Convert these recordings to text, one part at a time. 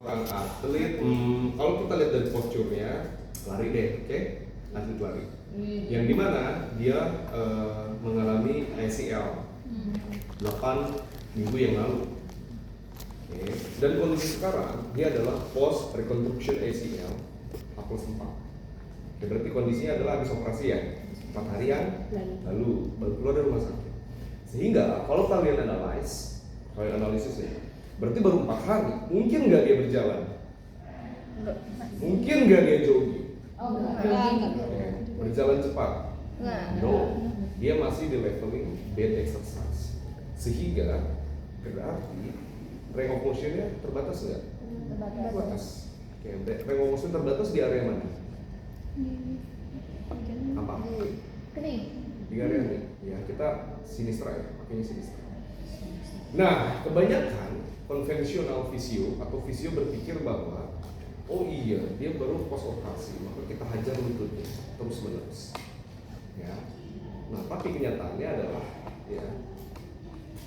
Orang atlet, kalau kita lihat dari posturnya, lari deh, oke? Atlet lari. Yang dimana dia mengalami ACL 8 minggu yang lalu. Oke. Dan kondisi sekarang dia adalah post reconstruction ACL A+4. Oke, berarti kondisinya adalah habis operasi ya, 4 harian lalu baru keluar dari rumah sakit. Sehingga kalau kalian analisis ya, berarti baru 4 hari, mungkin nggak dia berjalan? Mungkin nggak dia jogging? Berjalan cepat? No, dia masih di leveling bed exercise. Sehingga berarti range of motion-nya terbatas nggak? Terbatas. Oke, range of motion terbatas di area mana? Apa? Di area ini. Ya, kita sinistra ya, pakainya sinistra. Nah, kebanyakan konvensional fisio atau fisio berpikir bahwa oh iya, dia baru post operasi, maka kita hajar lututnya terus menerus. Ya. Nah, tapi kenyataannya adalah ya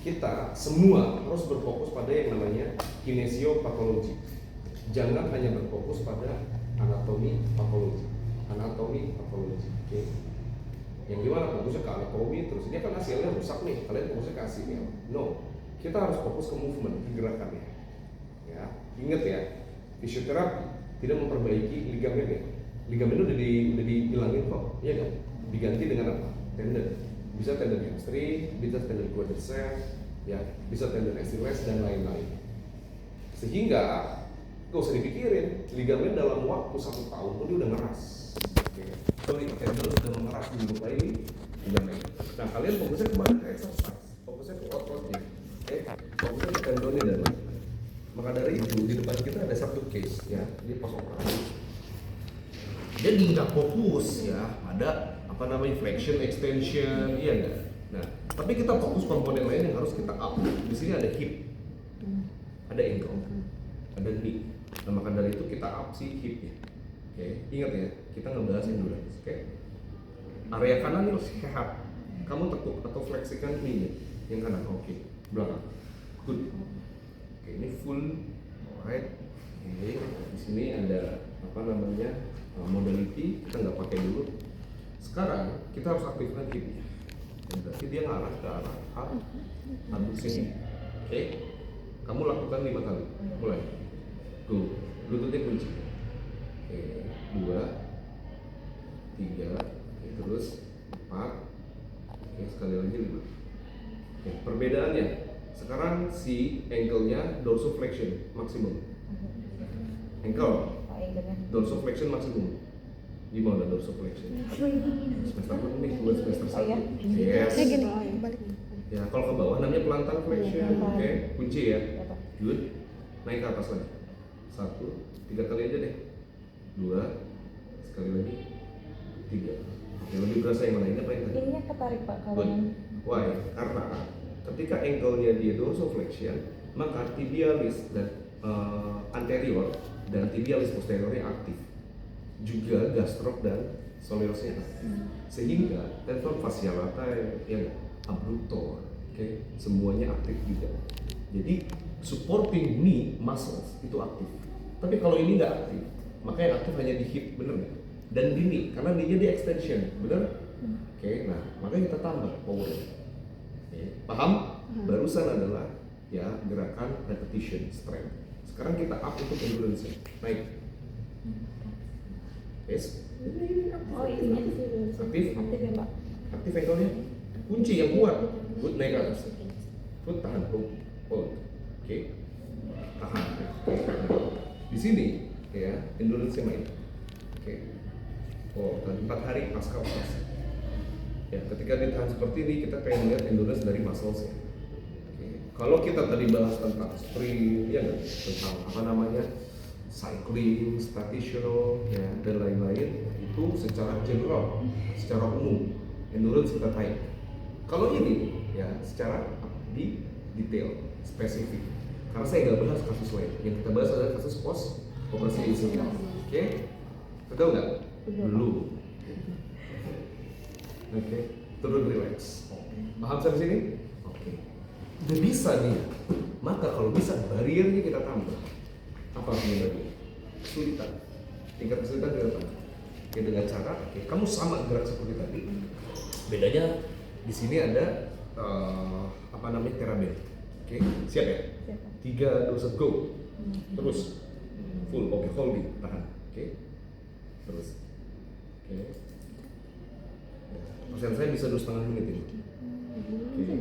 kita semua harus berfokus pada yang namanya kinesiopatologi. Jangan hanya berfokus pada anatomi patologi. Oke. Yang gimana fokusnya ke anatomi terus dia kan hasilnya rusak nih, kalian fokusnya ke ACL. No, kita harus fokus ke movement, ke gerakannya. Ya, ingat ya, fisioterapi tidak memperbaiki ligamennya. Ligamen udah dihilangin kok, iya kan? Diganti dengan apa? Tendon. Bisa tendon hamstring, bisa tendon quadriceps, ya, bisa tendon Achilles dan lain-lain. Sehingga gak usah dipikirin, ligamen dalam waktu 1 tahun tuh dia udah ngeras. Sorry, tendon sudah mengeras di lupa ini ligamen. Nah, kalian fokusnya kemana? Ke exercise, fokusnya ke ototnya, fokusnya ke tendonnya dan lain-lain. Maka dari itu di depan kita ada satu case ya, di post operasi. Jadi nggak fokus ya pada apa namanya flexion, extension, iya nggak? Nah, tapi kita fokus komponen lain yang harus kita up. Di sini ada hip, ada ankle, ada knee. Nah, maka dari itu kita up si hipnya. Oke, ingat ya, kita ngebahas endurance. Oke, area kanan harus sehat. Kamu tekuk atau fleksikan knee-nya yang kanan. Oke, belakang. Good. Oke, ini full, alright. Oke, di sini ada apa namanya modality, kita nggak pakai dulu. Sekarang kita harus aktifkan hipnya. Berarti dia ngarah ke arah abduksi. Oke, kamu lakukan 5 kali. Mulai. Tuh, lututnya kunci. Oke, 2, 3, oke, terus 4. Oke, sekali lagi 5. Oke, perbedaannya. Sekarang si ankle-nya dorsiflexion maksimum. Ankle dorsiflexion maksimum. Gimana dorsiflexion? Semester berapa nih? Buat semester 1. Yes. Ya, kalau ke bawah namanya plantar flexion. Oke, kunci ya. Good. Naik ke atas lagi. 1, 3 kali aja deh. 2, sekali lagi. 3. Oke, lebih berasa yang mana? Ini apa yang tadi? Ininya ketarik Pak kalau Why? Karena ketika ankle-nya dia dorsiflexion, maka tibialis dan anterior dan tibialis posteriornya aktif. Juga gastroc dan soleusnya aktif. Sehingga tendon fasciae latae, yang abductor, semuanya aktif juga. Jadi supporting knee muscles itu aktif. Tapi kalau ini nggak aktif, maka yang aktif hanya di hip, bener nggak? Dan di knee, karena knee-nya di extension, bener? Oke, nah makanya kita tambah power. Paham? Barusan adalah ya gerakan repetition strength. Sekarang kita up untuk endurance. Naik. Yes. Oh, ininya Aktif. Aktif ya Pak. Aktif ankle-nya. Kunci yang kuat. Good, naik ke atas. Foot tahan. Hold. Oke. Tahan. Di sini ya endurance-nya main. Oke. Oh, tadi 4 hari pasca operasi. Ya, ketika ditahan seperti ini kita pengen lihat endurance dari muscles-nya. Kalau kita tadi bahas tentang sprint, ya nggak, tentang apa namanya cycling, stational, ya dan lain-lain, itu secara general, secara umum endurance kita naik. Kalau ini, ya secara di detail, spesifik. Karena saya nggak bahas kasus lain, yang kita bahas adalah kasus post operasi ACL. Oke, betul nggak? Belum. Oke, turun relax. Paham sampai sini? Oke. Udah bisa nih, maka kalau bisa bariernya kita tambah. Apa artinya tadi? Kesulitan. Tingkat kesulitan berapa? Oke, dengan cara, oke, kamu sama gerak seperti tadi. Bedanya di sini ada apa namanya teraben. Oke, siap ya? Siap. 3, 2, 1, go. Terus full, oke, holding, tahan. Oke, terus. Oke. Persen saya bisa 2,5 menit ini. Oke.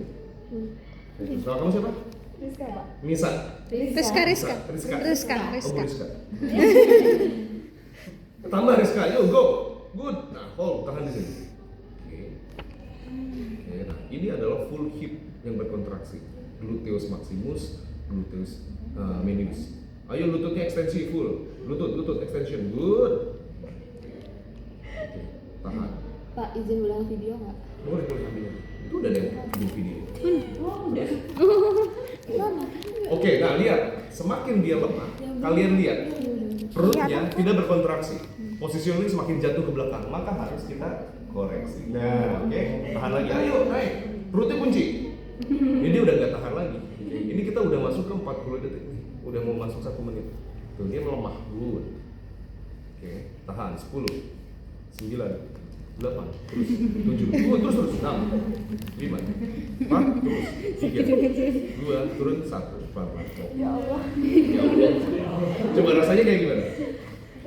Nama kamu siapa? Rizka, Pak. Nisa. Rizka. Rizka. Rizka. Oh, Bu Rizka. Tambah Rizka, yuk go. Good. Nah, hold, tahan di sini. Oke. Oke, nah ini adalah full hip yang berkontraksi. Gluteus maximus, gluteus medius. Ayo lututnya ekstensi full. Lutut extension. Good. Oke, tahan. Pak, izin ulang video nggak? Boleh ambil. Itu udah ada yang video. Oke, nah lihat, semakin dia lemah, kalian lihat perutnya tidak berkontraksi, positioning semakin jatuh ke belakang, maka harus kita koreksi. Nah, oke, tahan lagi, ayo naik, perutnya kunci. Ini dia udah nggak tahan lagi. Oke, ini kita udah masuk ke 40 detik, udah mau masuk 1 menit. Tuh dia melemah, good. Oke, tahan 10, 9, 8, terus 7, terus 6, 5, 4, terus 3, 2, turun 1, pelan-pelan. Ya Allah. Ya Allah. Coba rasanya kayak gimana?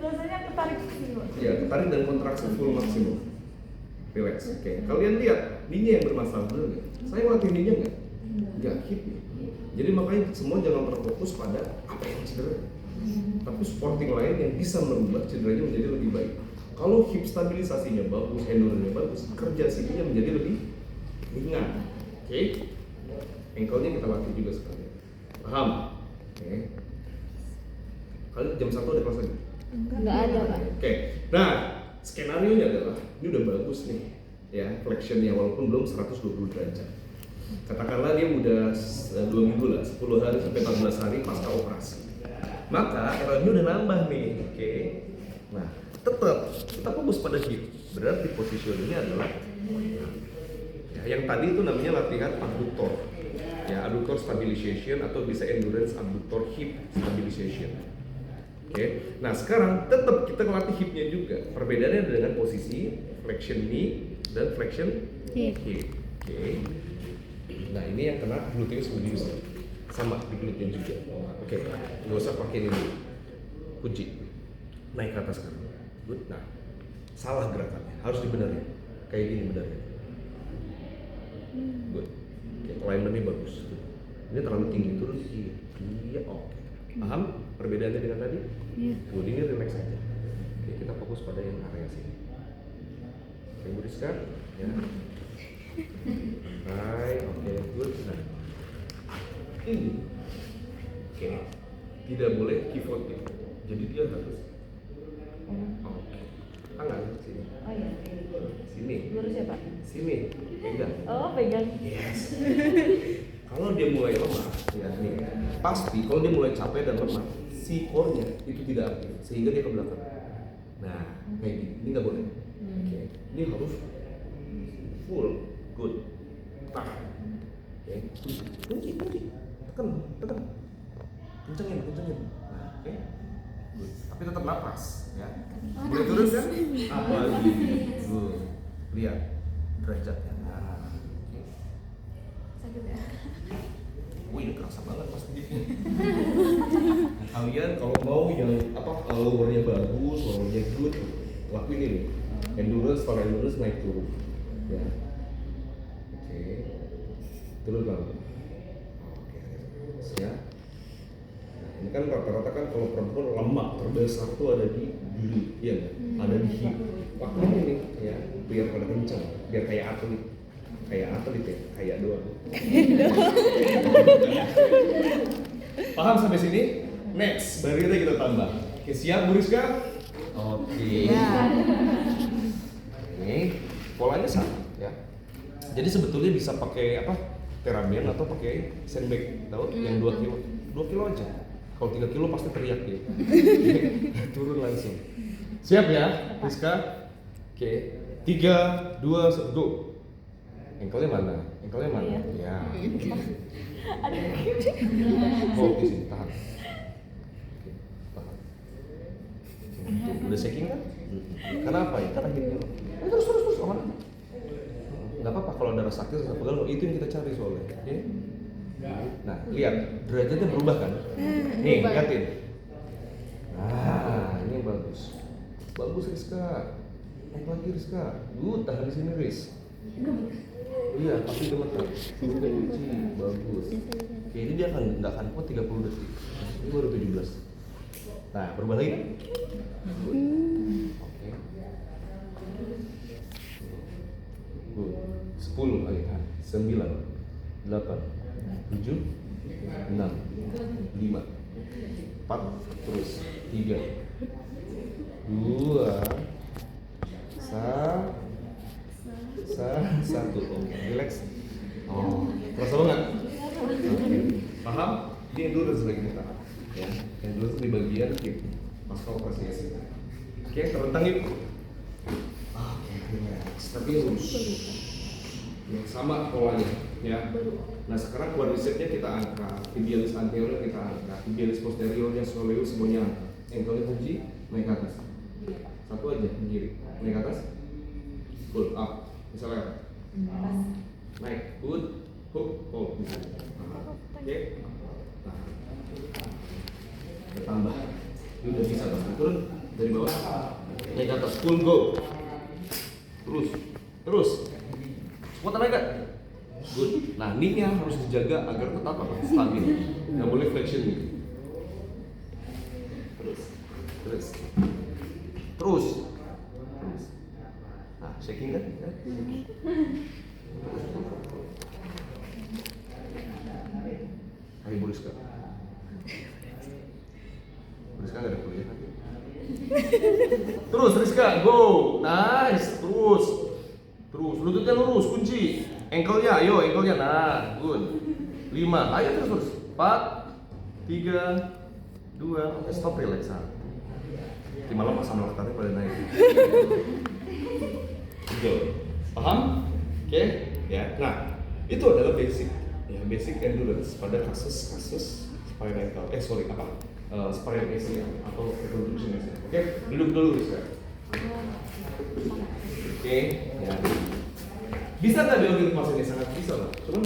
Rasanya ketarik sih, Pak. Ya, tarik dan kontraksi full maksimum. Relax. Oke, kalian lihat, ininya yang bermasalah bener nggak? Saya ngelatih ininya nggak? Nggak, hipnya. Jadi makanya semua jangan terfokus pada apa yang cedera, tapi supporting lain yang bisa merubah cederanya menjadi lebih baik. Kalau hip stabilisasinya bagus, endurance-nya bagus, kerja sininya menjadi lebih ringan. Oke? Ankle-nya kita latih juga sekalian. Paham? Oke. Kalian jam 1 ada kelas lagi? Nggak ada, Pak. Oke. Nah, skenario-nya adalah ini udah bagus nih. Ya, flexion-nya walaupun belum 120 derajat. Katakanlah dia udah 2 minggu lah, 10 hari sampai 14 hari pasca operasi. Maka error-nya udah nambah nih. Oke. Nah, tetap kita fokus pada hip. Berarti positioningnya adalah ya, yang tadi itu namanya latihan abductor. Ya, abductor stabilization atau bisa endurance abductor hip stabilization. Oke. Nah, sekarang tetap kita melatih hipnya juga. Perbedaannya dengan posisi flexion knee dan flexion hip. Oke. Nah, ini yang kena gluteus medius. Sama di glutenya juga. Oke. Nggak usah pakai ini. Kunci. Naik ke atas sekarang. Good. Nah, salah gerakannya, harus dibenerin. Kayak gini benerin. Good. Oke, alignmentnya bagus. Ini terlalu tinggi, turun tinggi. Iya, oke. Paham perbedaannya dengan tadi? Iya. Good, ini relax aja. Oke, kita fokus pada yang area sini. Oke, Bu Rizka, ya. Right, oke, good. Nah, ini, oke, tidak boleh pivoting. Jadi dia harus oke, tangan sini. Oh iya. Sini. Lurus ya, Pak? Sini. Pegang. Oh, pegang. Yes. Kalau dia mulai lemah, ya nih, pasti kalau dia mulai capek dan lemah, si core-nya itu tidak aktif, sehingga dia ke belakang. Nah, kayak gini, ini nggak boleh. Oke, ini harus full, good, tahan. Oke, kunci, tekan, kencengin. Nah, oke. Good. Tapi tetap napas, ya. Boleh turun kan? Apa lagi? Good. Lihat derajatnya. Nah, oke. Sakit ya? Wih, ini kerasa banget pasti. Kalian kalau mau yang lowernya bagus, lowernya good, lakuin ini. Endurance, for endurance naik turun. Ya. Oke. Turun bang. Oke. Ya. Ini kan rata-rata kan kalau perempuan lemak terbesar tuh ada di dulu, iya nggak? Ada di hip. Waktunya nih, ya, biar pada kencang, biar kayak atlet ya, kayak doang. Paham sampai sini? Next, barrier kita tambah. Oke, siap Bu Rizka? Oke. Ini polanya sama, ya. Jadi sebetulnya bisa pakai apa? Teraben atau pakai sandbag, tahu? Yang 2 kilo, 2 kilo aja. Kalau 3 kilo pasti teriak dia. Turun langsung. Siap ya, Rizka? Oke. 3, 2, 1, go. Ankle-nya mana? Ya. Oh, di sini, tahan. Oke. Udah shaking kan? Karena apa ya? Karena hipnya. Terus aman. Nggak apa-apa kalau ada rasa sakit, rasa pegal, itu yang kita cari soalnya. Oke? Nah, lihat derajatnya berubah kan? Nih, liatin. Nah, ini yang bagus. Bagus Rizka. Naik lagi Rizka. Tahan di sini Riz. Iya, tapi gemeter. Kunci, bagus. Oke, ini dia nggak akan kuat 30 detik. Ini baru 17. Nah, berubah lagi. Oke. Good. 10 lagi kan. 9, 8, 7, 6, 5, 4, terus 3, 2, 1. Oke, relax. Oh, terasa banget. Paham? Ini endurance lagi kita. Ya, endurance di bagian hip. Pas kau operasi. Oke, terentang yuk. Oke, relax. Tapi lurus. Ya, sama polanya, ya. Nah, sekarang quadricepsnya kita angkat, tibialis anteriornya kita angkat, tibialis posteriornya, soleus semuanya angkat. Ankle-nya kunci, naik ke atas. Satu aja, kiri, naik ke atas. Pull up, misalnya. Naik, good, hook, hold. Oke. Nah, tambah. Ini udah bisa pas turun dari bawah. Naik ke atas, pull, go. Terus. Kuat naik kan? Good. Nah, knee-nya harus dijaga agar tetap stabil. Nggak boleh flexion gitu. Terus. Nah, shaking kan? Ayo Buriska. Buriska nggak ada kuliah kan? Terus Rizka, go. Nice. Terus, lututnya lurus, kunci. Ankle-nya, ayo ankle-nya. Nah, good. 5, ayo terus. 4, 3, 2, oke, stop, relax. Nanti malam asam laktatnya pada naik. Good. Paham? Oke, ya. Nah, itu adalah basic endurance pada kasus spinal ankle. Spinal ACL atau reconstruction ACL. Oke, duduk dulu Rizka. Oke, ya. Bisa nggak diambil pas ini? Sangat bisa lah. Cuman